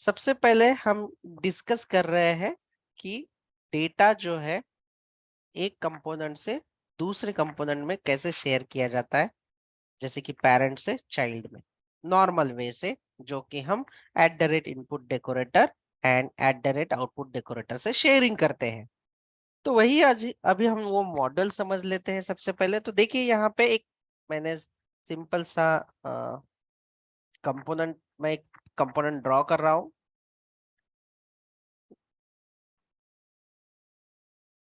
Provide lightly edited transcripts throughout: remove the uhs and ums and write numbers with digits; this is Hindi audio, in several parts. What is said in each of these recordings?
सबसे पहले हम डिस्कस कर रहे हैं कि डेटा जो है एक कंपोनेंट से दूसरे कंपोनेंट में कैसे शेयर किया जाता है, जैसे कि पेरेंट से चाइल्ड में नॉर्मल वे से, जो कि हम @input decorator and @output decorator से शेयरिंग करते हैं। तो वही आज अभी हम वो मॉडल समझ लेते हैं। सबसे पहले तो देखिए यहाँ पे एक मैंने सिंपल सा कंपोनेंट मैं एक कंपोनेंट ड्रॉ कर रहा हूँ।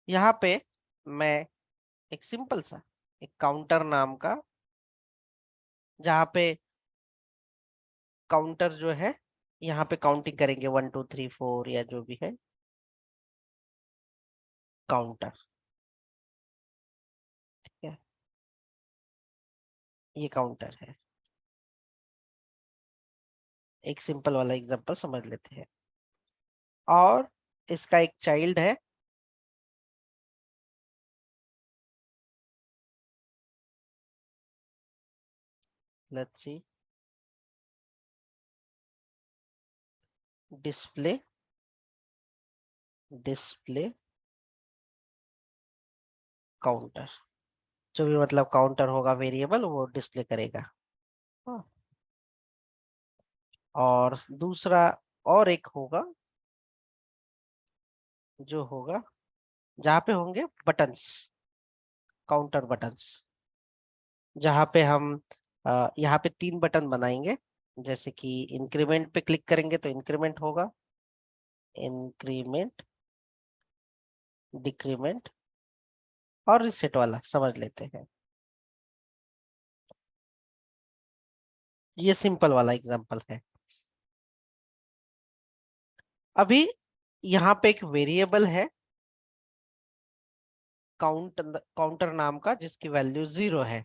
यहाँ पे मैं एक सिंपल सा एक काउंटर नाम का, जहाँ पे काउंटर जो है यहाँ पे काउंटिंग करेंगे 1 2 3 4 या जो भी है काउंटर। ठीक है, ये काउंटर है। एक सिंपल वाला एग्जांपल समझ लेते हैं। और इसका एक चाइल्ड है, let's see, display display counter. जो भी मतलब काउंटर होगा वेरिएबल वो डिस्प्ले करेगा। हाँ। और दूसरा और एक होगा जो होगा जहाँ पे होंगे बटन्स, काउंटर बटन्स, जहाँ पे हम यहाँ पे 3 बटन बनाएंगे। जैसे कि इंक्रीमेंट पे क्लिक करेंगे तो इंक्रीमेंट होगा, इंक्रीमेंट, डिक्रीमेंट और रिसेट वाला समझ लेते हैं। ये सिंपल वाला एग्जांपल है। अभी यहाँ पे एक वेरिएबल है काउंटर नाम का, जिसकी वैल्यू 0 है।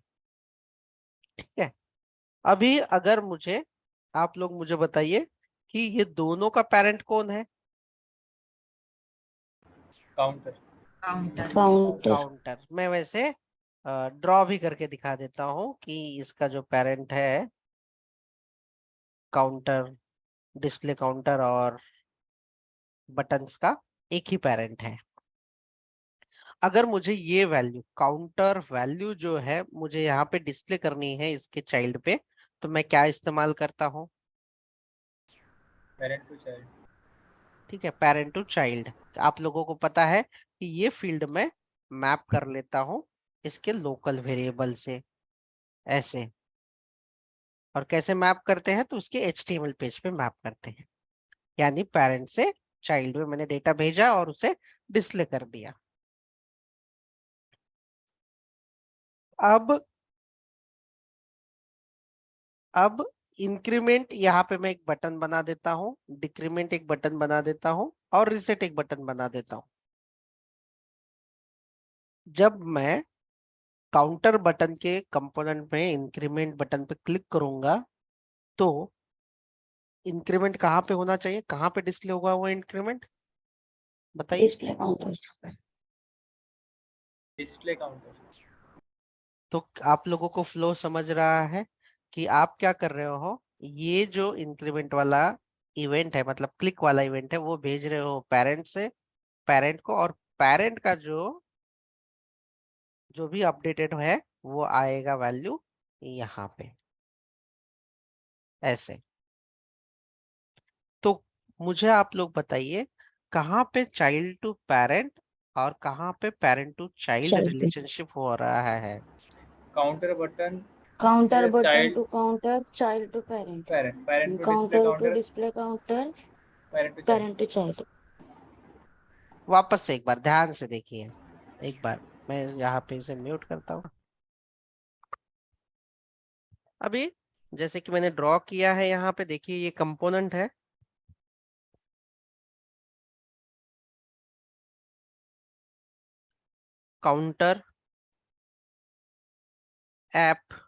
ठीक है, अभी अगर मुझे, आप लोग मुझे बताइए कि ये दोनों का पेरेंट कौन है। Counter counter counter. मैं वैसे ड्रॉ भी करके दिखा देता हूँ कि इसका जो पेरेंट है काउंटर, डिस्प्ले काउंटर और बटन्स का एक ही पेरेंट है। अगर मुझे ये वैल्यू काउंटर वैल्यू जो है मुझे यहाँ पे डिस्प्ले करनी है इसके चाइल्ड पे, तो मैं क्या इस्तेमाल करता हूँ? Parent to child. ठीक है, पेरेंट टू चाइल्ड। आप लोगों को पता है कि ये फील्ड में मैप कर लेता हूँ इसके लोकल वेरिएबल से, ऐसे। और कैसे मैप करते हैं? तो उसके HTML पेज पे मैप करते हैं, यानी पेरेंट से चाइल्ड में मैंने डेटा भेजा और उसे डिस्प्ले कर दिया। अब इंक्रीमेंट यहाँ पे मैं एक बटन बना देता हूँ, डिक्रीमेंट एक बटन बना देता हूँ और रिसेट एक बटन बना देता हूँ। जब मैं काउंटर बटन के कंपोनेंट में इंक्रीमेंट बटन पे क्लिक करूंगा तो इंक्रीमेंट कहाँ पे होना चाहिए, कहाँ पे डिस्प्ले होगा वो इंक्रीमेंट, बताइए। Display counter. Display counter. तो आप लोगों को फ्लो समझ रहा है कि आप क्या कर रहे हो? ये जो इंक्रीमेंट वाला इवेंट है, मतलब क्लिक वाला इवेंट है, वो भेज रहे हो पेरेंट से पेरेंट को, और पेरेंट का जो जो भी अपडेटेड है वो आएगा वैल्यू यहाँ पे, ऐसे। तो मुझे आप लोग बताइए कहाँ पे चाइल्ड टू पेरेंट और कहाँ पे parent to child child relationship हो रहा है? काउंटर बटन काउंटर से button child to counter child to parent parent, parent to display counter to counter, display counter parent to child. Parent to child. वापस से एक बार ध्यान से देखिए। एक बार मैं यहाँ पे इसे म्यूट करता हूँ। अभी जैसे कि मैंने ड्रॉ किया है, यहाँ पे देखिए ये कंपोनेंट है। काउंटर ऐप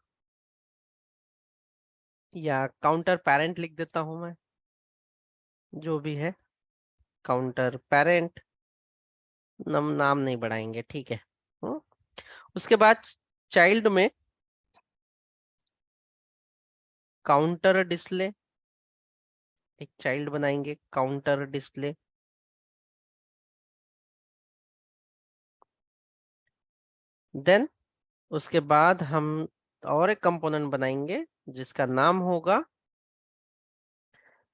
या काउंटर पेरेंट लिख देता हूं मैं, जो भी है काउंटर पेरेंट। नाम नहीं बढ़ाएंगे, ठीक है। हम्म, उसके बाद चाइल्ड में काउंटर डिस्प्ले एक चाइल्ड बनाएंगे काउंटर डिस्प्ले। देन उसके बाद हम और एक कंपोनेंट बनाएंगे जिसका नाम होगा,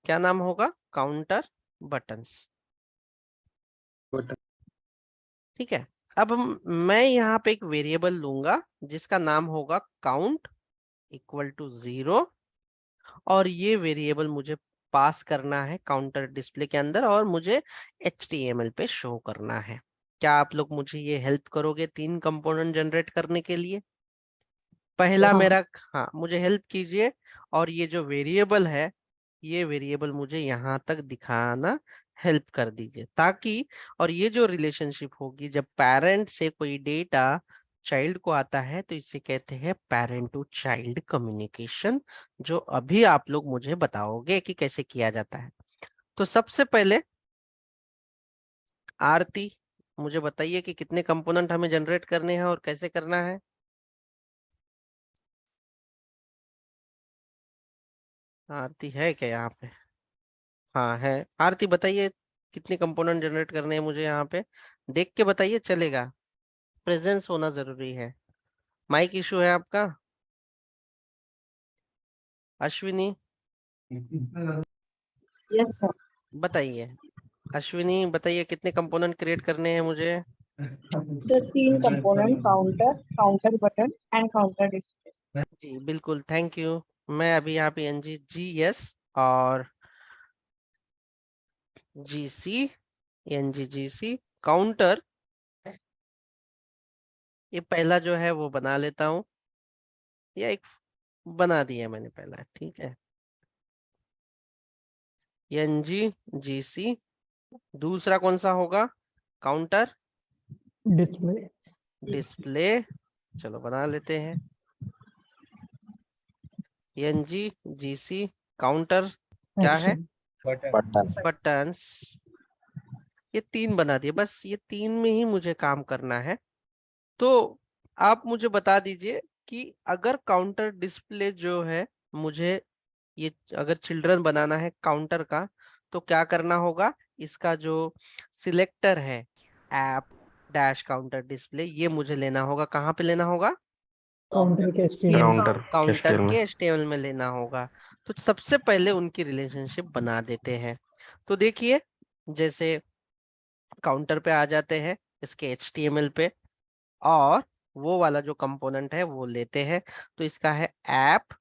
क्या नाम होगा, काउंटर बटन्स। ठीक है। अब मैं यहाँ पे एक वेरिएबल लूंगा जिसका नाम होगा काउंट इक्वल टू 0, और ये वेरिएबल मुझे पास करना है काउंटर डिस्प्ले के अंदर और मुझे HTML पे शो करना है। क्या आप लोग मुझे ये हेल्प करोगे 3 कंपोनेंट जनरेट करने के लिए? पहला हाँ। मेरा, हाँ मुझे हेल्प कीजिए, और ये जो वेरिएबल है ये वेरिएबल मुझे यहाँ तक दिखाना हेल्प कर दीजिए, ताकि, और ये जो रिलेशनशिप होगी जब पेरेंट से कोई डेटा चाइल्ड को आता है तो इसे कहते हैं पेरेंट टू चाइल्ड कम्युनिकेशन, जो अभी आप लोग मुझे बताओगे कि कैसे किया जाता है। तो सबसे पहले आरती मुझे बताइए कि कितने कंपोनेंट हमें जनरेट करने हैं और कैसे करना है। आरती है क्या यहाँ पे? हाँ है। आरती बताइए कितने कंपोनेंट जनरेट करने हैं मुझे यहाँ पे, देख के बताइए चलेगा, प्रेजेंस होना जरूरी है। माइक इशू है आपका? Ashwini yes sir. बताइए, अश्विनी बताइए कितने कंपोनेंट क्रिएट करने हैं मुझे। Sir 3 component, counter, counter button and counter display. जी बिल्कुल, थैंक यू। मैं अभी यहाँ पे NG GS और GC NG GC काउंटर, ये पहला जो है वो बना लेता हूँ, या एक बना दिया मैंने पहला, ठीक है। NG GC, दूसरा कौन सा होगा, काउंटर डिस्प्ले। डिस्प्ले, चलो बना लेते हैं। NG GC काउंटर क्या है, बटन। बटन्स। ये 3 बना दिए, बस ये 3 में ही मुझे काम करना है। तो आप मुझे बता दीजिए कि अगर काउंटर डिस्प्ले जो है, मुझे ये अगर चिल्ड्रन बनाना है काउंटर का, तो क्या करना होगा, इसका जो सिलेक्टर है ऐप डैश काउंटर डिस्प्ले, ये मुझे लेना होगा, कहाँ पे लेना होगा, काउंटर के ये काउंटर काउंटर के HTML में लेना होगा। तो सबसे पहले उनकी रिलेशनशिप बना देते हैं। तो देखिए, जैसे काउंटर पे आ जाते हैं इसके HTML पे, और वो वाला जो कंपोनेंट है वो लेते हैं। तो इसका है ऐप,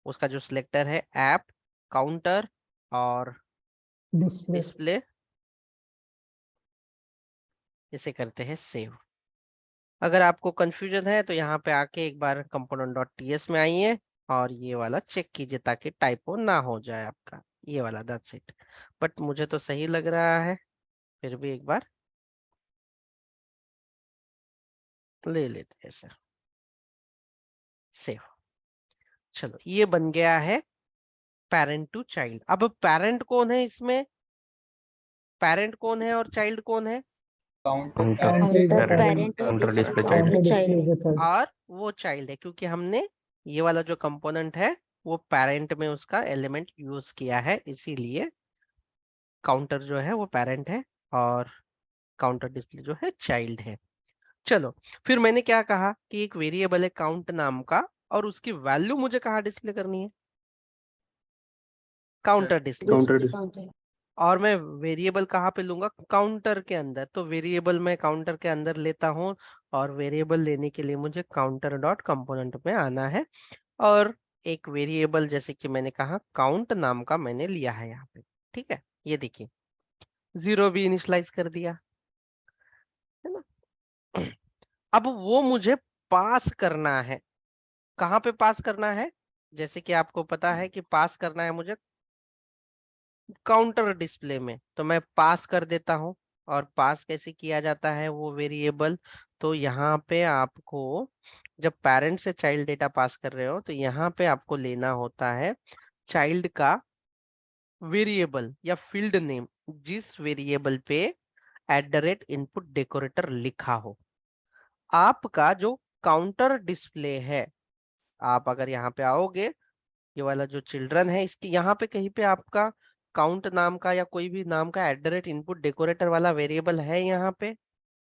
उसका जो सिलेक्टर है ऐप काउंटर और डिस्प्ले। डिस्प्ले, इसे करते हैं सेव। अगर आपको कंफ्यूजन है तो यहाँ पे आके एक बार component.ts में आइए और ये वाला चेक कीजिए ताकि टाइपो ना हो जाए आपका, ये वाला, दैट्स इट। बट मुझे तो सही लग रहा है, फिर भी एक बार ले लेते हैं सर, सेव। चलो ये बन गया है पेरेंट टू चाइल्ड। अब पेरेंट कौन है इसमें, पेरेंट कौन है और चाइल्ड कौन है, काउंटर पेरेंट चाइल्ड। और वो चाइल्ड है, क्योंकि हमने ये वाला जो कंपोनेंट है वो पेरेंट में उसका एलिमेंट यूज किया है, इसीलिए काउंटर जो है वो पेरेंट है और काउंटर डिस्प्ले जो है चाइल्ड है। चलो, फिर मैंने क्या कहा कि एक वेरिएबल है काउंट नाम का, और उसकी वैल्यू मुझे कहाँ डिस्प्ले करनी है, काउंटर डिस्प्ले। और मैं वेरिएबल कहाँ पे लूंगा, काउंटर के अंदर। तो वेरिएबल मैं काउंटर के अंदर लेता हूँ, और वेरिएबल लेने के लिए मुझे काउंटर डॉट कंपोनेंट में आना है, और एक वेरिएबल जैसे कि मैंने कहा काउंट नाम का मैंने लिया है यहाँ पे। ठीक है, ये देखिए 0 भी इनिशलाइज कर दिया है ना। अब वो मुझे पास करना है, कहाँ पे पास करना है, जैसे कि आपको पता है कि पास करना है मुझे काउंटर डिस्प्ले में, तो मैं पास कर देता हूँ। और पास कैसे किया जाता है वो वेरिएबल, तो यहाँ पे आपको जब पेरेंट से चाइल्ड डेटा पास कर रहे हो तो यहाँ पे आपको लेना होता है चाइल्ड का वेरिएबल या फील्ड नेम, जिस वेरिएबल पे @input डेकोरेटर लिखा हो। आपका जो काउंटर डिस्प्ले है, आप अगर यहाँ पे आओगे, ये वाला जो चिल्ड्रन है इसके यहाँ पे कहीं पे आपका काउंट नाम का या कोई भी नाम का @input डेकोरेटर वाला वेरिएबल है यहाँ पे?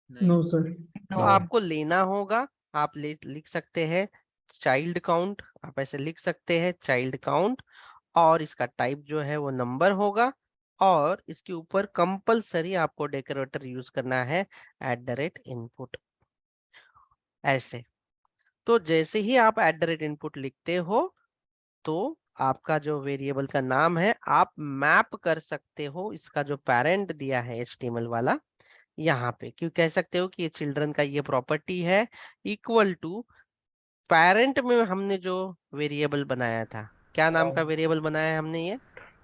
No sir. तो आपको लेना होगा, आप लिख सकते हैं चाइल्ड काउंट, आप ऐसे लिख सकते हैं चाइल्ड काउंट, और इसका टाइप जो है वो नंबर होगा, और इसके ऊपर कंपलसरी आपको डेकोरेटर यूज करना है @input ऐसे। तो जैसे ही आप @input लिखते हो तो आपका जो वेरिएबल का नाम है आप मैप कर सकते हो इसका जो पेरेंट दिया है HTML वाला यहाँ पे, क्यों कह सकते हो कि ये चिल्ड्रन का ये प्रॉपर्टी है इक्वल टू पेरेंट में हमने जो वेरिएबल बनाया था, क्या नाम का वेरिएबल बनाया है हमने, ये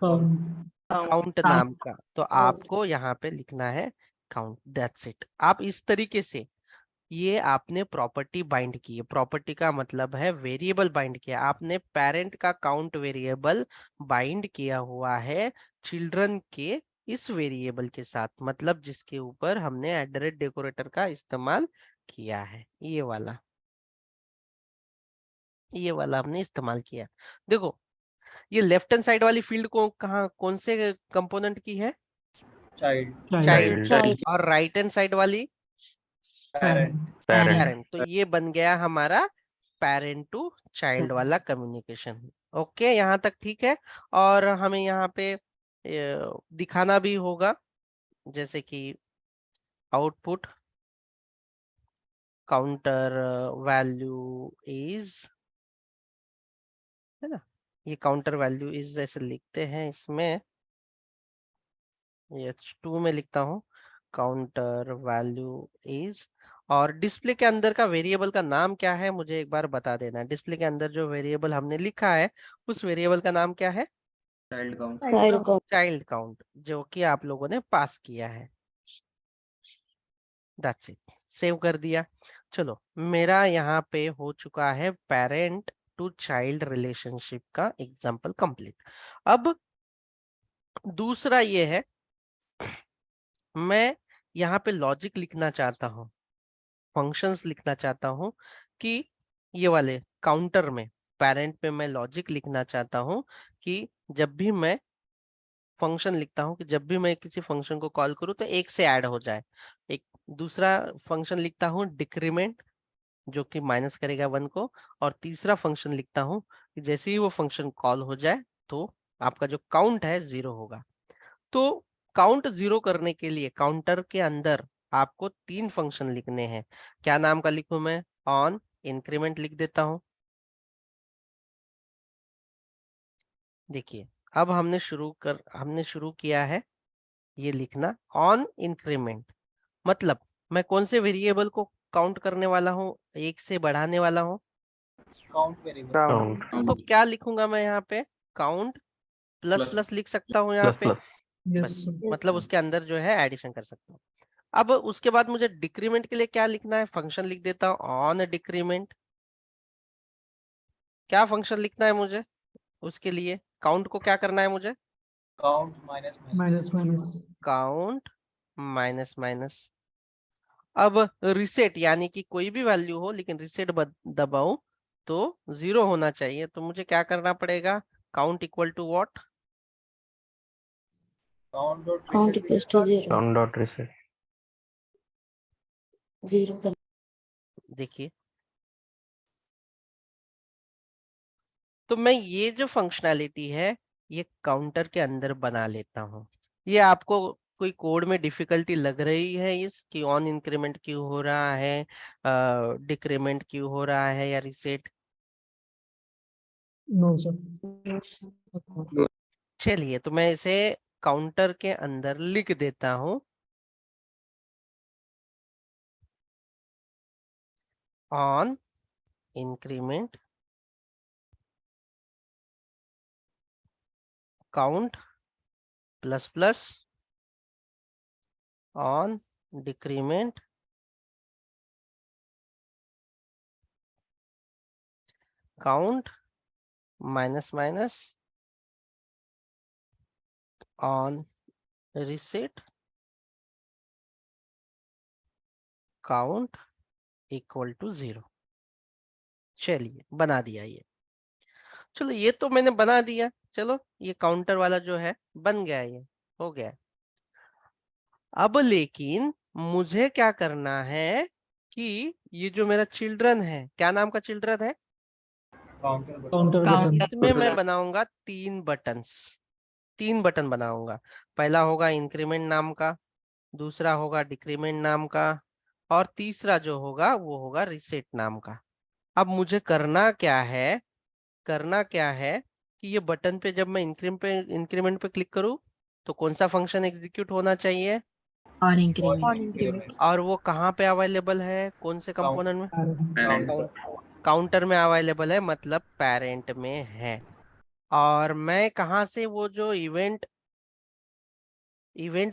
काउंट नाम का, तो आपको यहाँ पे लिखना है काउंट, दैट्स इट। आप इस तरीके से ये आपने प्रॉपर्टी बाइंड की है, प्रॉपर्टी का मतलब है वेरिएबल बाइंड किया, आपने पेरेंट का काउंट वेरिएबल बाइंड किया हुआ है चिल्ड्रन के इस वेरिएबल के साथ, मतलब जिसके ऊपर हमने @डेकोरेटर का इस्तेमाल किया है, ये वाला हमने इस्तेमाल किया। देखो ये लेफ्ट हैंड साइड वाली फील्ड को कहाँ कौन से कंपोनेंट की है? चाइल्ड। और राइट हैंड साइड वाली पेरेंट। तो ये बन गया हमारा पेरेंट टू चाइल्ड वाला कम्युनिकेशन। ओके, यहाँ तक ठीक है। और हमें यहाँ पे दिखाना भी होगा, जैसे कि आउटपुट काउंटर वैल्यू इज, है ना, ये काउंटर वैल्यू इज ऐसे लिखते हैं इसमें, H2 में लिखता हूँ काउंटर वैल्यू इज, और डिस्प्ले के अंदर का वेरिएबल का नाम क्या है मुझे एक बार बता देना। डिस्प्ले के अंदर जो वेरिएबल हमने लिखा है उस वेरिएबल का नाम क्या है? चाइल्ड काउंट, जो कि आप लोगों ने पास किया है। दैट्स इट, सेव कर दिया। चलो मेरा यहाँ पे हो चुका है पेरेंट टू चाइल्ड रिलेशनशिप का एग्जाम्पल कंप्लीट। अब दूसरा ये है, मैं यहाँ पे लॉजिक लिखना चाहता हूँ, फंक्शंस लिखना चाहता हूँ कि ये वाले काउंटर में, पेरेंट पे मैं लॉजिक लिखना चाहता हूँ कि जब भी मैं फंक्शन लिखता हूँ कि जब भी मैं किसी फंक्शन को कॉल करूँ तो एक से ऐड हो जाए। एक दूसरा फंक्शन लिखता हूँ डिक्रीमेंट, जो कि माइनस करेगा 1 को, और तीसरा फंक्शन लिखता हूँ कि जैसे ही वो फंक्शन कॉल हो जाए तो आपका जो काउंट है 0 होगा। तो काउंट 0 करने के लिए काउंटर के अंदर आपको 3 फंक्शन लिखने हैं। क्या नाम का लिखूं मैं? ऑन इंक्रीमेंट लिख देता हूं। देखिए अब हमने शुरू किया है ये लिखना ऑन इंक्रीमेंट, मतलब मैं कौन से वेरिएबल को काउंट करने वाला हूँ, एक से बढ़ाने वाला हूँ। तो क्या लिखूंगा मैं यहाँ पे? काउंट प्लस प्लस लिख सकता हूँ यहाँ पे, बस मतलब उसके अंदर जो है एडिशन कर सकता हूँ। अब उसके बाद मुझे डिक्रीमेंट के लिए क्या लिखना है? फंक्शन लिख देता हूँ ऑन डिक्रीमेंट। क्या फंक्शन लिखना है मुझे उसके लिए? काउंट को क्या करना है मुझे? Count minus minus. अब रिसेट यानी कि कोई भी वैल्यू हो लेकिन रिसेट दबाऊं तो 0 होना चाहिए, तो मुझे क्या करना पड़ेगा? Count equal to what? Count equals to 0 देखिए तो मैं ये जो फंक्शनैलिटी है ये काउंटर के अंदर बना लेता हूँ। ये आपको कोई कोड में डिफिकल्टी लग रही है इस कि ऑन इंक्रीमेंट क्यों हो रहा है, डिक्रीमेंट क्यों हो रहा है, या रिसेट? No sir. चलिए तो मैं इसे काउंटर के अंदर लिख देता हूँ on increment count plus plus on decrement count minus minus on reset count equal to 0। चलिए बना दिया ये। चलो ये तो मैंने बना दिया। चलो ये काउंटर वाला जो है बन गया, ये हो गया। अब लेकिन मुझे क्या करना है कि ये जो मेरा चिल्ड्रन है, क्या नाम का चिल्ड्रन है, काउंटर बटन। इसमें मैं बनाऊंगा 3 बटन्स, 3 बटन बनाऊंगा। पहला होगा इंक्रीमेंट नाम का, दूसरा होगा डिक्रीमेंट नाम का, और तीसरा जो होगा वो होगा रिसेट नाम का। अब मुझे करना क्या है कि ये बटन पे जब मैं इंक्रीमेंट पे क्लिक करूं तो कौन सा फंक्शन एग्जीक्यूट होना चाहिए, और इंक्रीमेंट On increment. और वो कहाँ पे अवेलेबल है, कौन से कंपोनेंट में, Parent. काउंटर में अवेलेबल है, मतलब पेरेंट में है। और मैं कहाँ से वो जो इवेंट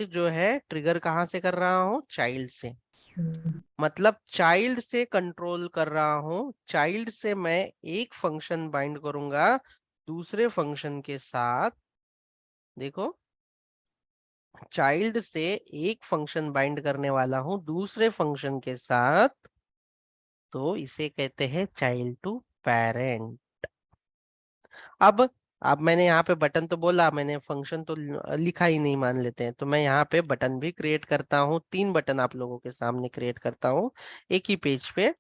जो है ट्रिगर कहाँ से कर रहा हूँ, चाइल्ड से, मतलब चाइल्ड से कंट्रोल कर रहा हूँ। चाइल्ड से मैं एक फंक्शन बाइंड करूंगा दूसरे फंक्शन के साथ, देखो चाइल्ड से एक फंक्शन बाइंड करने वाला हूं दूसरे फंक्शन के साथ, तो इसे कहते हैं चाइल्ड टू पेरेंट। अब मैंने यहाँ पे बटन तो बोला, मैंने फंक्शन तो लिखा ही नहीं मान लेते हैं, तो मैं यहाँ पे बटन भी क्रिएट करता हूँ। 3 बटन आप लोगों के सामने क्रिएट करता हूँ एक ही पेज पे।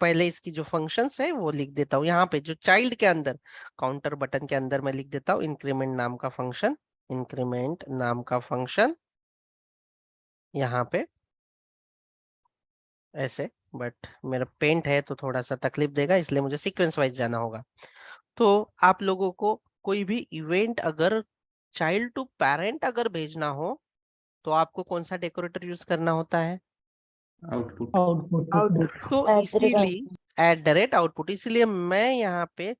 पहले इसकी जो फंक्शंस है वो लिख देता हूँ यहाँ पे, जो चाइल्ड के अंदर काउंटर बटन के अंदर मैं लिख देता हूँ इंक्रीमेंट नाम का फंक्शन, इंक्रीमेंट नाम का फंक्शन यहाँ पे ऐसे। बट मेरा पेंट है तो थोड़ा सा तकलीफ देगा, इसलिए मुझे सीक्वेंस वाइज जाना होगा। तो आप लोगों को कोई भी इवेंट अगर चाइल्ड टू पेरेंट अगर भेजना हो तो आपको कौन सा डेकोरेटर यूज करना होता है, Output. आउटपुट। तो इसीलिए @output, इसीलिए मैं यहाँ पे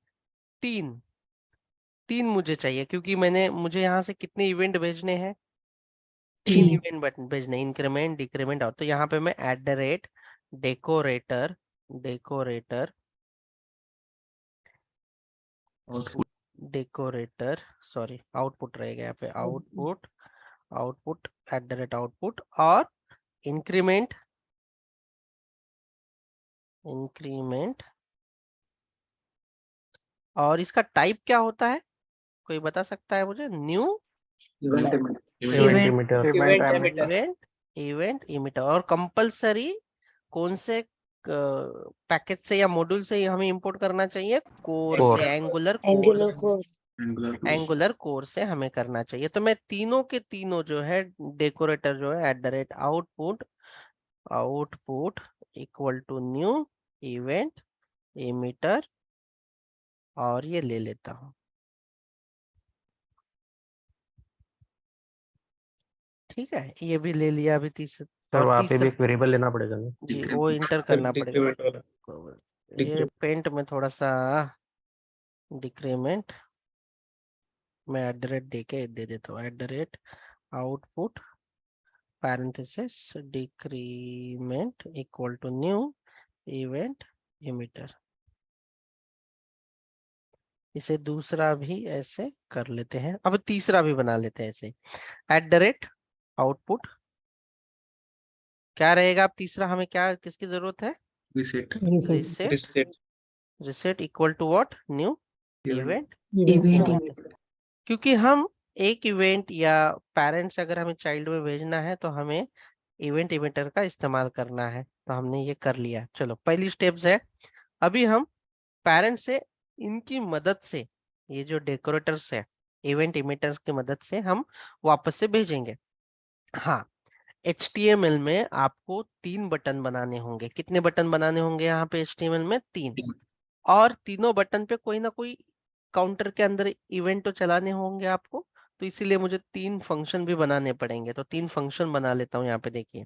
3 मुझे चाहिए, क्योंकि मुझे यहाँ से कितने इवेंट भेजने हैं, 3 इवेंट बटन भेजने, इंक्रीमेंट डिक्रीमेंट। और तो यहाँ पे मैं @decorator decorator Output. Decorator sorry output रहेगा यहाँ पे, आउटपुट @output, और इंक्रीमेंट और इसका टाइप क्या होता है, कोई बता सकता है मुझे, new Event emitter. Event emitter. और कंपलसरी कौन से पैकेज से या मॉड्यूल से हमें इंपोर्ट करना चाहिए, कोर से, angular angular core, code angular core से हमें करना चाहिए। तो मैं तीनों के तीनों जो है डेकोरेटर जो है @output equal to new event emitter, और ये ले लेता हूँ। ठीक है, ये भी ले लिया अभी सर और वहाँ पे भी तीसरा एक वेरिएबल लेना पड़ेगा ना। जी वो इंटर करना पड़ेगा। Decrement वाला. ये पेंट में थोड़ा सा डिक्रीमेंट मैं @ दे देता हूँ, @output parenthesis decrement equal to new event emitter. इसे दूसरा भी ऐसे कर लेते हैं, अब तीसरा भी बना लेते हैं ऐसे, @output क्या रहेगा। अब तीसरा हमें क्या किसकी जरूरत है, Reset. Reset equal to what, new Event. Event. क्योंकि हम एक इवेंट या पेरेंट्स अगर हमें चाइल्ड में भेजना है तो हमें इवेंट इमिटर का इस्तेमाल करना है, तो हमने ये कर लिया। चलो पहली स्टेप्स है, अभी हम पेरेंट्स से इनकी मदद से, ये जो डेकोरेटर्स है इवेंट इमिटर्स की मदद से हम वापस से भेजेंगे। हाँ, HTML में आपको 3 बटन बनाने होंगे। कितने बटन बनाने होंगे यहाँ पे HTML में, 3, और तीनों बटन पे कोई ना कोई काउंटर के अंदर इवेंट तो चलाने होंगे आपको, तो इसीलिए मुझे 3 फंक्शन भी बनाने पड़ेंगे। तो 3 फंक्शन बना लेता हूँ यहाँ पे, देखिए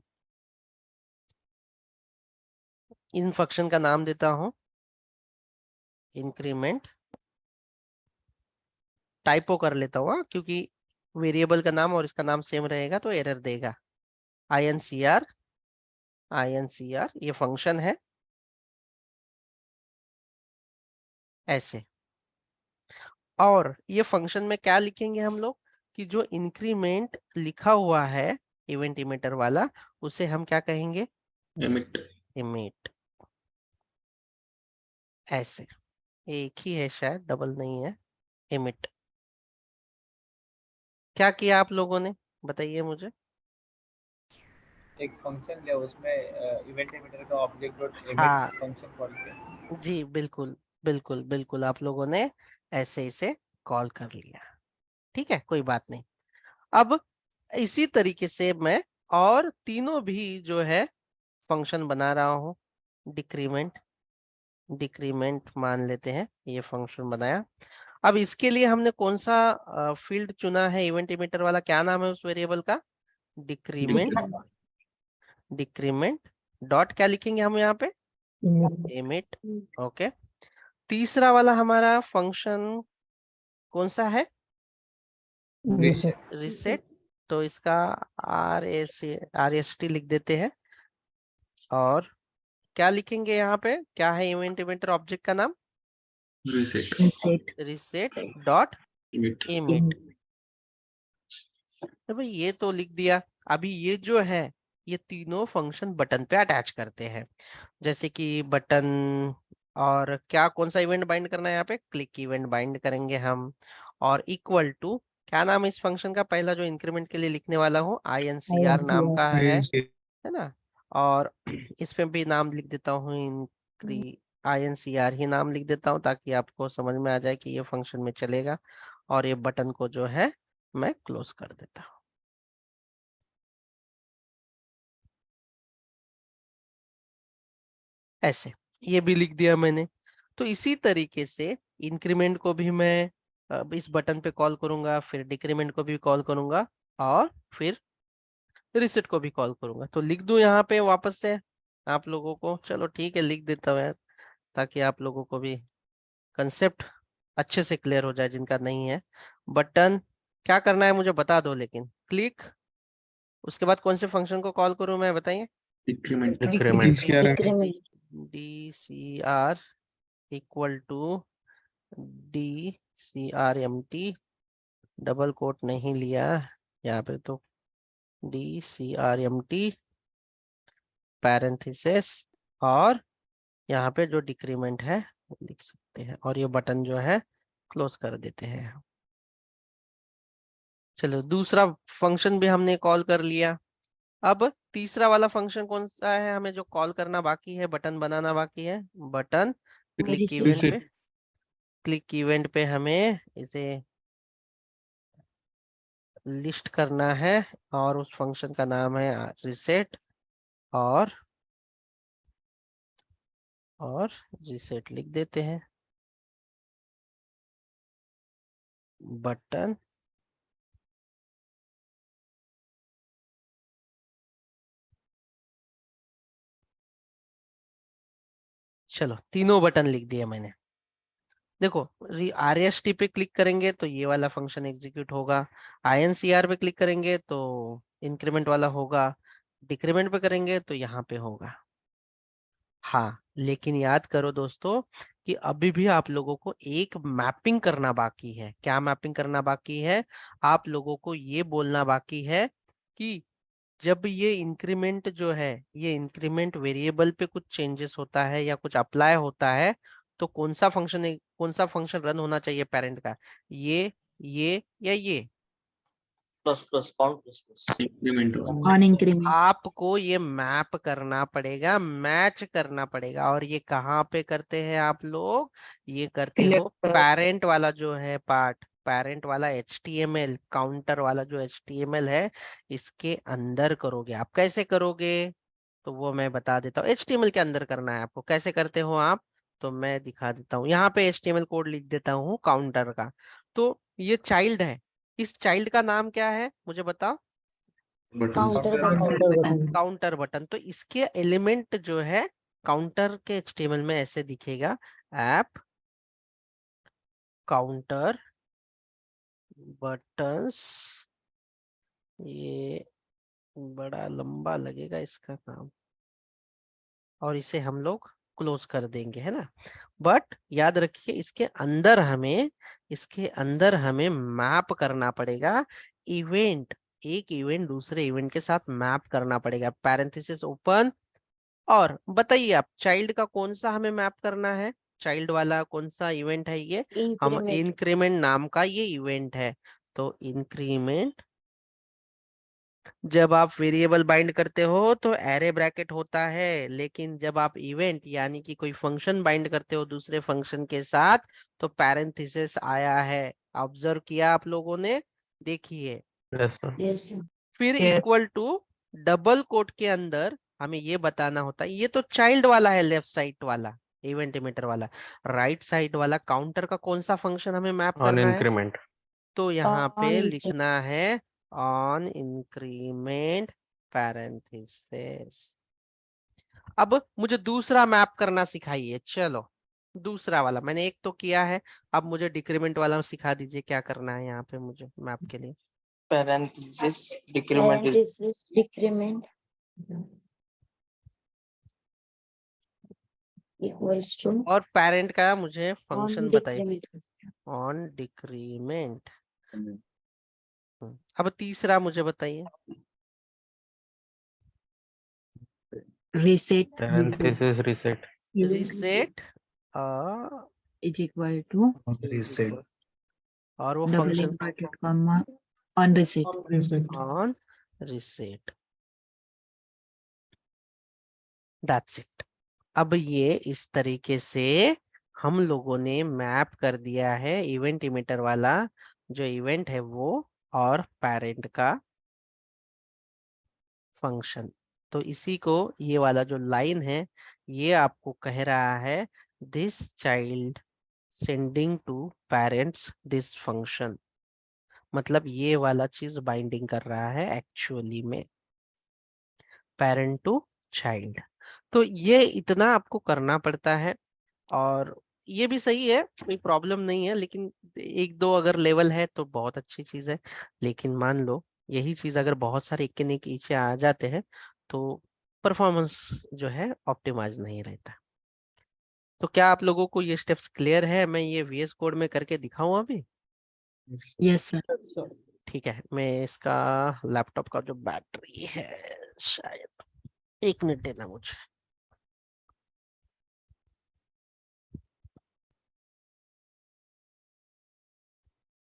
इन फंक्शन का नाम देता हूँ इंक्रीमेंट, टाइपो कर लेता हूँ हाँ, क्योंकि वेरिएबल का नाम और इसका नाम सेम रहेगा तो एरर देगा। incr ये फंक्शन है ऐसे। और ये फंक्शन में क्या लिखेंगे हम लोग कि जो इंक्रीमेंट लिखा हुआ है इवेंट इमिटर वाला, उसे हम क्या कहेंगे, Emit. इमिट ऐसे एक ही है, शायद डबल नहीं है। emit क्या किया आप लोगों ने, बताइए मुझे। एक फंक्शन लिया, उसमें इवेंट एमिटर का ऑब्जेक्ट डॉट हाँ एमिट फंक्शन कॉल किया। जी, बिल्कुल बिल्कुल बिल्कुल, आप लोगों ने ऐसे इसे कॉल कर लिया। ठीक है, कोई बात नहीं। अब इसी तरीके से मैं और तीनों भी जो है फंक्शन बना रहा हूँ। डिक्रीमेंट, डिक्रीमेंट मान लेते हैं, ये फंक्शन बनाया। अब इसके लिए हमने कौन सा फील्ड चुना है इवेंट इमीटर वाला, क्या नाम है उस वेरिएबल का? डिक्रीमेंट। डिक्रीमेंट डॉट क्या लिखेंगे हम यहाँ पे? emit। ओके, तीसरा वाला हमारा फंक्शन कौन सा है? रिसेट। तो इसका RST लिख देते हैं। और क्या लिखेंगे यहाँ पे, क्या है इवेंट इमीटर ऑब्जेक्ट का नाम? Reset. Reset. Reset dot Emit. emit। तो भाई ये तो लिख दिया। अभी ये जो है, ये तीनों फंक्शन बटन पे अटैच करते हैं। जैसे कि बटन, और क्या कौन सा इवेंट बाइंड करना है यहाँ पे? क्लिक इवेंट बाइंड करेंगे हम। और इक्वल टू, क्या नाम है इस फंक्शन का, पहला जो इंक्रीमेंट के लिए लिखने वाला हूँ, INCR नाम का है ना। और इस पे भी नाम लिख देता हूँ, INCR ही नाम लिख देता हूँ, ताकि आपको समझ में आ जाए कि ये फंक्शन में चलेगा। और ये बटन को जो है मैं क्लोज कर देता हूँ। ऐसे ये भी लिख दिया मैंने। तो इसी तरीके से इंक्रीमेंट को भी मैं अब इस बटन पे कॉल करूंगा, फिर डिक्रीमेंट को भी कॉल करूंगा, और फिर रिसेट को भी कॉल करूंगा। तो लिख दूं यहाँ पे वापस से आप लोगों को? चलो ठीक है, लिख देता हूँ यार, ताकि आप लोगों को भी कंसेप्ट अच्छे से क्लियर हो जाए, जिनका नहीं है। बटन क्या करना है मुझे बता दो, लेकिन क्लिक, उसके बाद कौन से फंक्शन को कॉल करूं मैं, बताइए? Decrement. Decrement. DCR equal to DCRMT, double quote नहीं लिया यहाँ पे, तो DCRMT पैरेंथेसिस, और यहाँ पे जो डिक्रीमेंट है वो लिख सकते हैं, और ये बटन जो है क्लोज कर देते हैं। चलो, दूसरा फंक्शन भी हमने कॉल कर लिया। अब तीसरा वाला फंक्शन कौन सा है हमें जो कॉल करना बाकी है, बटन बनाना बाकी है? बटन क्लिक इवेंट पे, क्लिक इवेंट पे हमें इसे लिस्ट करना है, और उस फंक्शन का नाम है रिसेट। और रिसेट लिख देते हैं। बटन चलो, तीनों बटन लिख दिए मैंने। देखो, RST पे क्लिक करेंगे तो ये वाला फंक्शन एग्जीक्यूट होगा, INCR पे क्लिक करेंगे तो इंक्रीमेंट वाला होगा, डिक्रीमेंट पे करेंगे तो यहाँ पे होगा। हाँ, लेकिन याद करो दोस्तों कि अभी भी आप लोगों को एक मैपिंग करना बाकी है। क्या मैपिंग करना बाकी है? आप लोगों को ये बोलना बाकी है कि जब ये इंक्रीमेंट जो है, ये इंक्रीमेंट वेरिएबल पे कुछ चेंजेस होता है या कुछ अप्लाई होता है, तो कौन सा फंक्शन रन होना चाहिए पेरेंट का? ये या ये? Increment. On increment. आपको ये मैप करना पड़ेगा, मैच करना पड़ेगा। और ये कहाँ पे करते हैं आप लोग? ये करते हो पेरेंट वाला जो है पार्ट, पेरेंट वाला HTML, काउंटर वाला जो HTML है, इसके अंदर करोगे। आप कैसे करोगे तो वो मैं बता देता हूँ। HTML के अंदर करना है आपको। कैसे करते हो आप, तो मैं दिखा देता हूँ। यहाँ पे HTML कोड लिख देता हूँ काउंटर का। तो ये चाइल्ड है, इस चाइल्ड का नाम क्या है मुझे बताओ? Buttons. Counter button. तो इसके एलिमेंट जो है काउंटर के HTML में ऐसे दिखेगा, ऐप काउंटर बटन्स। ये बड़ा लंबा लगेगा इसका काम, और इसे हम लोग क्लोज कर देंगे, है ना। बट याद रखिए, इसके अंदर हमें मैप करना पड़ेगा इवेंट, एक इवेंट दूसरे इवेंट के साथ मैप करना पड़ेगा। पैरेंथेसिस ओपन, और बताइए आप, चाइल्ड का कौन सा हमें मैप करना है? चाइल्ड वाला कौन सा इवेंट है ये? हम Increment. इंक्रीमेंट नाम का ये इवेंट है। तो इंक्रीमेंट, जब आप वेरिएबल बाइंड करते हो तो एरे ब्रैकेट होता है, लेकिन जब आप इवेंट यानी कि कोई फंक्शन बाइंड करते हो दूसरे फंक्शन के साथ तो पैरेंथेसिस आया है। ऑब्जर्व किया आप लोगों ने? देखिए, Yes, sir. Yes, sir. फिर Yes. Equal to double quote के अंदर हमें ये बताना होता है, ये तो चाइल्ड वाला है लेफ्ट साइड वाला इवेंट इमिटर वाला। राइट साइड वाला काउंटर का कौन सा फंक्शन हमें मैप On करना है? increment. तो यहाँ On पे increment. लिखना है ऑन इंक्रीमेंट पैरेंथेसिस। अब मुझे दूसरा मैप करना सिखाइए। चलो, दूसरा वाला मैंने एक तो किया है, अब मुझे डिक्रीमेंट वाला सिखा दीजिए क्या करना है यहाँ पे मुझे मैप के लिए। parenthesis decrement is Parenthesis decrement equals to और पेरेंट का मुझे on फंक्शन बताइए। decrement. On decrement. अब तीसरा मुझे बताइए। Reset Parenthesis reset. Reset is equal to और वो double function inverted comma on reset. On reset. That's it. अब ये इस तरीके से हम लोगों ने मैप कर दिया है इवेंट इमिटर वाला जो इवेंट है वो और पेरेंट का फंक्शन। तो इसी को ये वाला जो लाइन है ये आपको कह रहा है this child sending to parents this function, मतलब ये वाला चीज बाइंडिंग कर रहा है एक्चुअली में पेरेंट टू चाइल्ड। तो ये इतना आपको करना पड़ता है और ये भी सही है, कोई प्रॉब्लम नहीं है, लेकिन एक दो अगर लेवल है तो बहुत अच्छी चीज है। लेकिन मान लो यही चीज अगर बहुत सारे एक के नीचे आ जाते हैं तो परफॉर्मेंस जो है ऑप्टिमाइज नहीं रहता। तो क्या आप लोगों को ये स्टेप्स क्लियर है? मैं ये VS कोड में करके दिखाऊं अभी? Yes, sir. ठीक है, मैं इसका लैपटॉप का जो बैटरी है शायद 1 मिनट देना मुझे।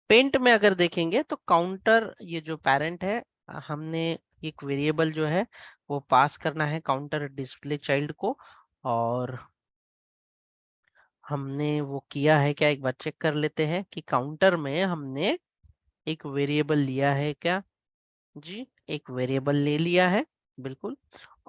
पेंट में अगर देखेंगे तो काउंटर, ये जो पेरेंट है, हमने एक वेरिएबल जो है वो पास करना है काउंटर डिस्प्ले चाइल्ड को, और हमने वो किया है क्या एक बार चेक कर लेते हैं कि काउंटर में हमने एक वेरिएबल लिया है क्या? जी, एक वेरिएबल ले लिया है बिल्कुल।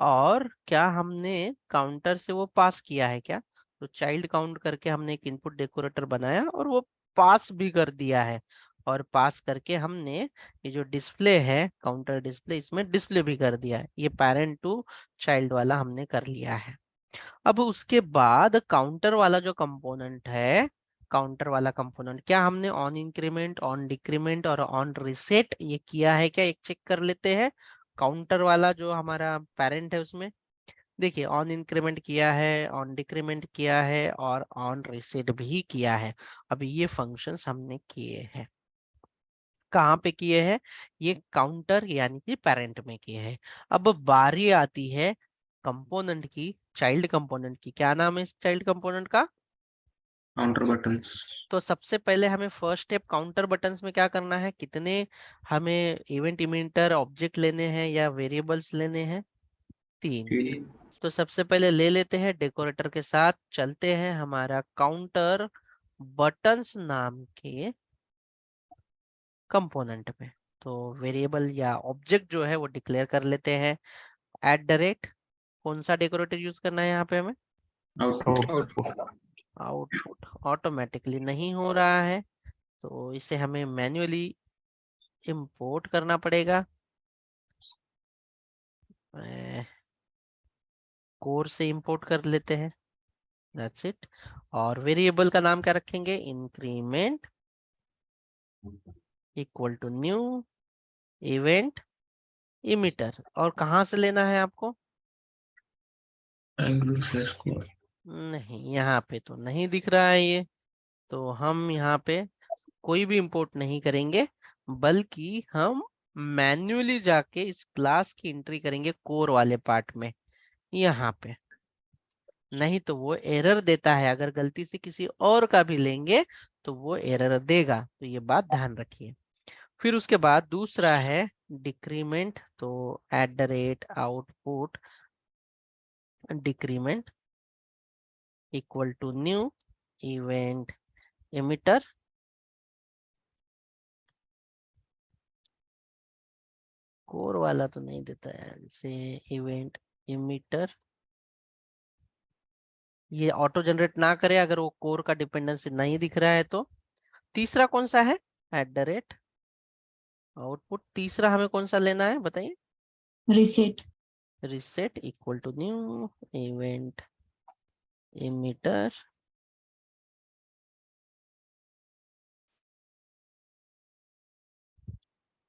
और क्या हमने काउंटर से वो पास किया है क्या? तो चाइल्ड काउंट करके हमने एक इनपुट डेकोरेटर बनाया और वो पास भी कर दिया है, और पास करके हमने ये जो डिस्प्ले है काउंटर डिस्प्ले इसमें डिस्प्ले भी कर दिया है। ये पेरेंट टू चाइल्ड वाला हमने कर लिया है। अब उसके बाद काउंटर वाला जो कंपोनेंट है, काउंटर वाला कंपोनेंट क्या हमने ऑन इंक्रीमेंट, ऑन डिक्रीमेंट और ऑन रिसेट ये किया है क्या? एक चेक कर लेते हैं। काउंटर वाला जो हमारा पेरेंट है उसमें देखिए ऑन इंक्रीमेंट किया है, ऑन डिक्रीमेंट किया है और ऑन रिसेट भी किया है। अब ये फंक्शंस हमने किए हैं, कहाँ पे किए हैं? ये काउंटर यानी कि पेरेंट में किए हैं। अब बारी आती है कंपोनेंट की, चाइल्ड कंपोनेंट की। क्या नाम है इस चाइल्ड कंपोनेंट का? Counter buttons. तो सबसे पहले हमें फर्स्ट स्टेप काउंटर बटन्स में क्या करना है, कितने हमें इवेंट इमिटर ऑब्जेक्ट लेने हैं या वेरिएबल्स लेने हैं? 3। T. तो सबसे पहले ले लेते हैं डेकोरेटर के साथ, चलते हैं हमारा काउंटर बटन्स नाम के कंपोनेंट पे। तो वेरिएबल या ऑब्जेक्ट जो है वो डिक्लेयर कर लेते हैं। @ कौन सा डेकोरेटर यूज करना है यहाँ पे हमें? Output. आउटपुट ऑटोमेटिकली नहीं हो रहा है तो इसे हमें मैन्युअली इंपोर्ट करना पड़ेगा। कोर से इंपोर्ट कर लेते हैं, दैट्स इट। और वेरिएबल का नाम क्या रखेंगे? Increment equal to new event emitter. और कहाँ से लेना है आपको? Angle slash core. नहीं, यहाँ पे तो नहीं दिख रहा है ये, तो हम यहाँ पे कोई भी इंपोर्ट नहीं करेंगे, बल्कि हम मैन्युअली जाके इस क्लास की एंट्री करेंगे कोर वाले पार्ट में यहाँ पे। नहीं तो वो एरर देता है। अगर गलती से किसी और का भी लेंगे तो वो एरर देगा, तो ये बात ध्यान रखिए। फिर उसके बाद दूसरा है डिक्रीमेंट, तो @output decrement equal to new event emitter core वाला तो नहीं देता है, जैसे इवेंट एमिटर ये ऑटो जनरेट ना करे अगर वो कोर का डिपेंडेंसी नहीं दिख रहा है तो। तीसरा कौन सा है, @आउटपुट। तीसरा हमें कौन सा लेना है बताइए, Reset. Reset equal to new event emitter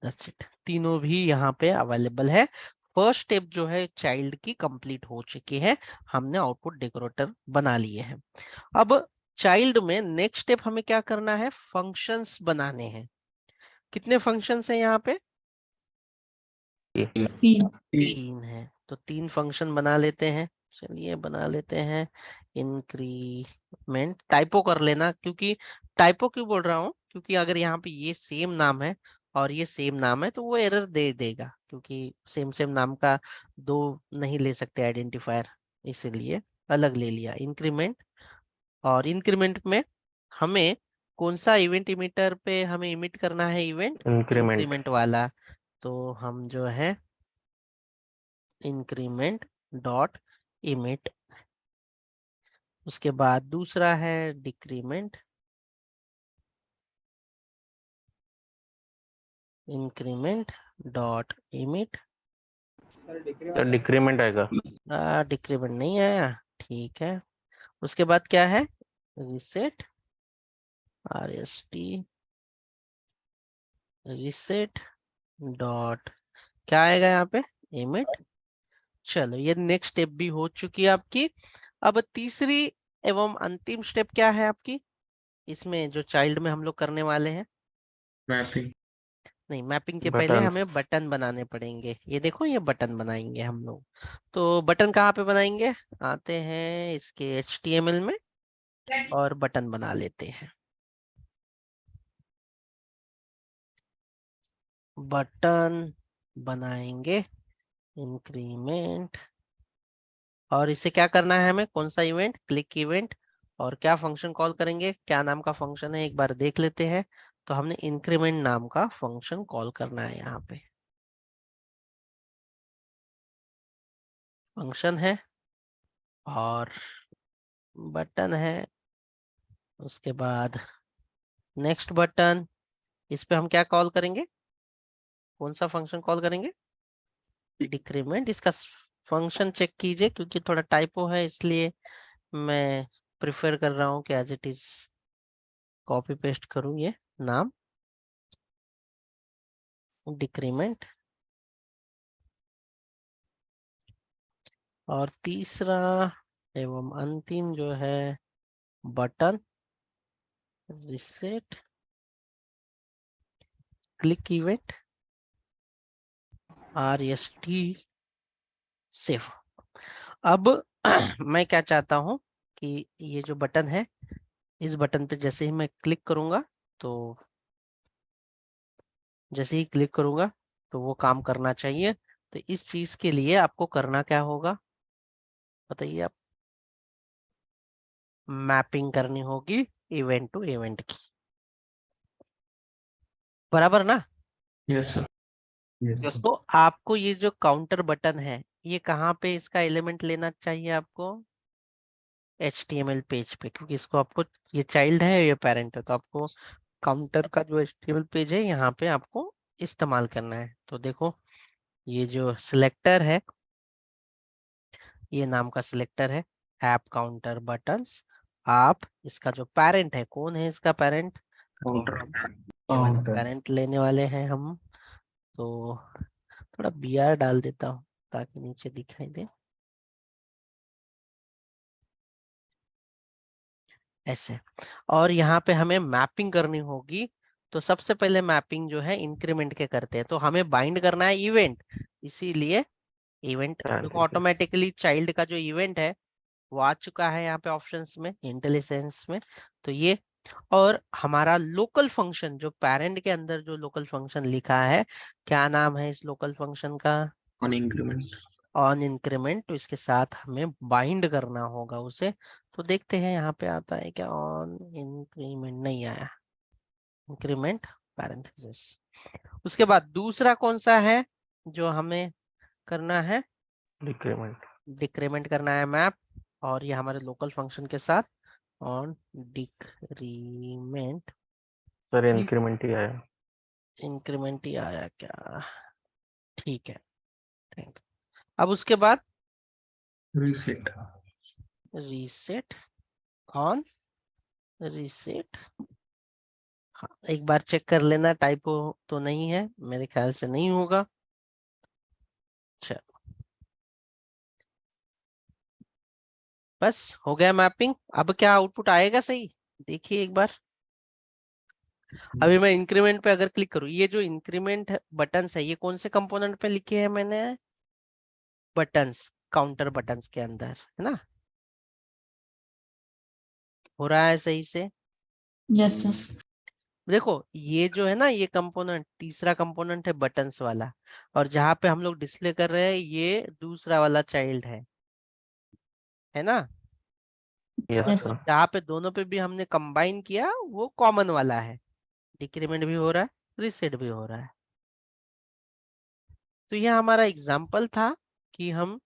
that's it. तीनों भी यहाँ पे अवेलेबल है। फर्स्ट स्टेप जो है चाइल्ड की कंप्लीट हो चुकी है, हमने आउटपुट डेकोरेटर बना लिए हैं। अब चाइल्ड में नेक्स्ट स्टेप हमें क्या करना है, फंक्शंस बनाने हैं। कितने फंक्शंस हैं यहाँ पे, P. 3 है, तो 3 फंक्शन बना लेते हैं। चलिए बना लेते हैं। इंक्रीमेंट, टाइपो कर लेना, क्योंकि टाइपो क्यों बोल रहा हूँ, क्योंकि अगर यहाँ पे ये सेम नाम है और ये सेम नाम है तो वो एरर दे देगा, क्योंकि सेम सेम नाम का 2 नहीं ले सकते आइडेंटिफायर, इसीलिए अलग ले लिया इंक्रीमेंट। और इंक्रीमेंट में हमें कौन सा इवेंट इमिटर पे हमें इमिट करना है, इवेंट इंक्रीमेंट वाला। तो हम जो है इंक्रीमेंट डॉट इमिट, उसके बाद दूसरा है decrement increment dot emit. Sir तो डिक्रीमेंट आएगा। डिक्रीमेंट नहीं आया, ठीक है। उसके बाद क्या है, रिसेट रिसेट डॉट क्या आएगा यहाँ पे, इमिट। चलो ये नेक्स्ट स्टेप भी हो चुकी है आपकी। अब तीसरी एवं अंतिम स्टेप क्या है आपकी, इसमें जो चाइल्ड में हम लोग करने वाले हैं। मैपिंग। नहीं, मैपिंग के पहले Buttons. हमें बटन बनाने पड़ेंगे। ये देखो ये बटन बनाएंगे हम लोग। तो बटन कहाँ पे बनाएंगे, आते हैं इसके HTML में और बटन बना लेते हैं। बटन बनाएंगे इंक्रीमेंट, और इसे क्या करना है हमें, कौन सा इवेंट, क्लिक इवेंट। और क्या फंक्शन कॉल करेंगे, क्या नाम का फंक्शन है एक बार देख लेते हैं। तो हमने इंक्रीमेंट नाम का फंक्शन कॉल करना है, यहाँ पे फंक्शन है और बटन है। उसके बाद नेक्स्ट बटन, इस पे हम क्या कॉल करेंगे, कौन सा फंक्शन कॉल करेंगे, डिक्रीमेंट। इसका फंक्शन चेक कीजिए, क्योंकि थोड़ा टाइपो है इसलिए मैं प्रिफर कर रहा हूँ कि as it is copy paste करूँ ये नाम, डिक्रीमेंट। और तीसरा एवं अंतिम जो है button reset click event RST save. अब मैं क्या चाहता हूँ कि ये जो बटन है, इस बटन पे जैसे ही मैं क्लिक करूंगा, तो जैसे ही क्लिक करूंगा तो वो काम करना चाहिए। तो इस चीज के लिए आपको करना क्या होगा बताइए आप, मैपिंग करनी होगी इवेंट टू इवेंट की, बराबर ना। Yes sir. तो आपको ये जो काउंटर बटन है, ये कहाँ पे इसका एलिमेंट लेना चाहिए आपको, HTML पेज पे, क्योंकि इसको आपको, ये चाइल्ड है ये पेरेंट है, तो आपको काउंटर का जो HTML पेज है यहाँ पे आपको इस्तेमाल करना है। तो देखो ये जो सिलेक्टर है, ये नाम का सिलेक्टर है ऐप काउंटर बटन्स। आप इसका जो पेरेंट है, कौन है इसका पेरेंट, तो हम पेरेंट लेने वाले हैं हम। तो थोड़ा BR डाल देता हूँ ताकि नीचे दिखाई दे, ऐसे। और यहाँ पे हमें मैपिंग करनी होगी। तो सबसे पहले मैपिंग जो है इंक्रीमेंट के करते हैं, तो हमें बाइंड करना है इवेंट, इसीलिए इवेंट, देखो ऑटोमेटिकली चाइल्ड का जो इवेंट है वो आ चुका है यहाँ पे ऑप्शंस में, इंटेलिजेंस में। तो ये, और हमारा लोकल फंक्शन जो पेरेंट के अंदर जो लोकल फंक्शन लिखा है, क्या नाम है इस लोकल फंक्शन का? On increment. On increment. तो इसके साथ हमें बाइंड करना होगा उसे। तो देखते हैं यहाँ पे आता है क्या? ऑन इंक्रीमेंट नहीं आया, इंक्रीमेंट पैरेंथेसिस। उसके बाद दूसरा कौन सा है जो हमें करना है? डिक्रीमेंट। डिक्रीमेंट करना है मैप, और ये हमारे लोकल फंक्शन के साथ ऑन डिक्रीमेंट। सर इंक्रीमेंट ही आया। इंक्रीमेंट ही आया क्या? ठीक है, थैंक यू। अब उसके बाद रीसेट। Reset, on reset. हाँ, एक बार चेक कर लेना, टाइपो तो नहीं है, मेरे ख्याल से नहीं होगा। चलो, बस हो गया मैपिंग। अब क्या आउटपुट आएगा सही? देखिए एक बार। अभी मैं इंक्रीमेंट पे अगर क्लिक करूँ, ये जो इंक्रीमेंट बटन्स है ये कौन से कंपोनेंट पे लिखे हैं मैंने? बटन्स, काउंटर बटन्स के अंदर, है ना? हो रहा है सही से? Yes, sir. देखो ये जो है ना, ये कंपोनेंट, तीसरा कंपोनेंट है बटन्स वाला, और जहां पे हम लोग डिस्प्ले कर रहे हैं ये दूसरा वाला चाइल्ड है ना? Yes Yes. सर। जहाँ पे दोनों पे भी हमने कंबाइन किया वो कॉमन वाला है। डिक्रीमेंट भी हो रहा है, रीसेट भी हो रहा है। तो यह हमारा एग्जाम्पल था कि हम